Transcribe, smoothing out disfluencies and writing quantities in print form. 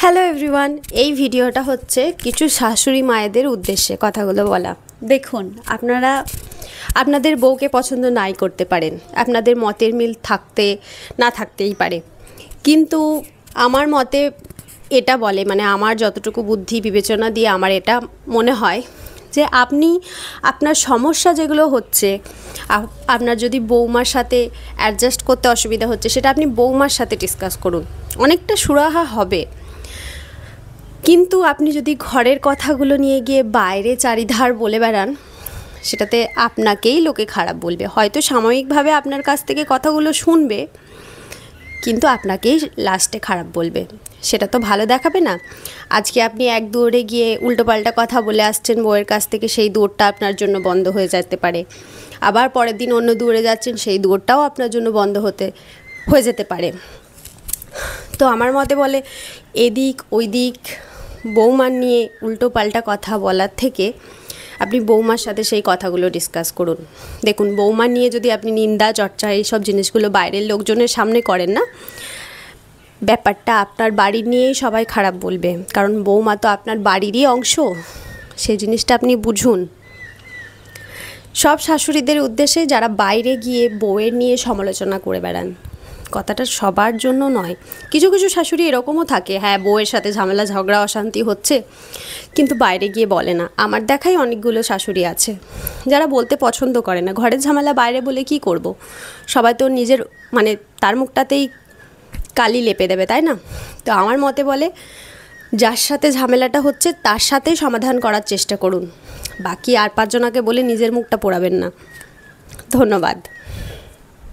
Hello everyone, এই ভিডিওটা হচ্ছে কিছু শাশুড়ি মায়েদের উদ্দেশ্যে কথাগুলো বলা। দেখুন, আপনারা আপনাদের বউকে পছন্দ নাই করতে পারেন, আপনাদের মতের মিল থাকতে না থাকতেই পারে, কিন্তু আমার মতে এটা বলে, মানে আমার যতটুকু বুদ্ধি বিবেচনা দিয়ে আমার এটা মনে হয় যে আপনি আপনার সমস্যা যেগুলো হচ্ছে, আপনার যদি বৌমার সাথে অ্যাডজাস্ট করতে অসুবিধা হচ্ছে, সেটা আপনি বৌমার সাথে ডিসকাস করুন, অনেকটা সুরাহা হবে। কিন্তু আপনি যদি ঘরের কথাগুলো নিয়ে গিয়ে বাইরে চারিধার বলে বেড়ান, সেটাতে আপনাকেই লোকে খারাপ বলবে। হয়তো সাময়িকভাবে আপনার কাছ থেকে কথাগুলো শুনবে, কিন্তু আপনাকেই লাস্টে খারাপ বলবে। সেটা তো ভালো দেখাবে না। আজকে আপনি এক দৌড়ে গিয়ে উল্টোপাল্টা কথা বলে আসছেন বউয়ের কাছ থেকে, সেই দৌড়টা আপনার জন্য বন্ধ হয়ে যেতে পারে। আবার পরের দিন অন্য দৌড়ে যাচ্ছেন, সেই দৌড়টাও আপনার জন্য বন্ধ হয়ে যেতে পারে। তো আমার মতে বলে, এদিক ওই দিক বৌমার নিয়ে উল্টো পাল্টা কথা বলার থেকে আপনি বৌমার সাথে সেই কথাগুলো ডিসকাস করুন। দেখুন, বৌমা নিয়ে যদি আপনি নিন্দা চর্চা এইসব জিনিসগুলো বাইরের লোকজনের সামনে করেন না, ব্যাপারটা আপনার বাড়ি নিয়েই সবাই খারাপ বলবে, কারণ বৌমা তো আপনার বাড়িরই অংশ। সেই জিনিসটা আপনি বুঝুন। সব শাশুড়িদের উদ্দেশ্যে যারা বাইরে গিয়ে বউয়ের নিয়ে সমালোচনা করে বেড়ান, কথাটা সবার জন্য নয়। কিছু কিছু শাশুড়ি এরকমও থাকে, হ্যাঁ, বউয়ের সাথে ঝামেলা ঝগড়া অশান্তি হচ্ছে, কিন্তু বাইরে গিয়ে বলে না। আমার দেখাই অনেকগুলো শাশুড়ি আছে যারা বলতে পছন্দ করে না। ঘরের ঝামেলা বাইরে বলে কি করব? সবাই তো নিজের মানে তার মুখটাতেই কালি লেপে দেবে, তাই না? তো আমার মতে বলে, যার সাথে ঝামেলাটা হচ্ছে তার সাথেই সমাধান করার চেষ্টা করুন। বাকি আর পাঁচজনাকে বলে নিজের মুখটা পোড়াবেন না। ধন্যবাদ।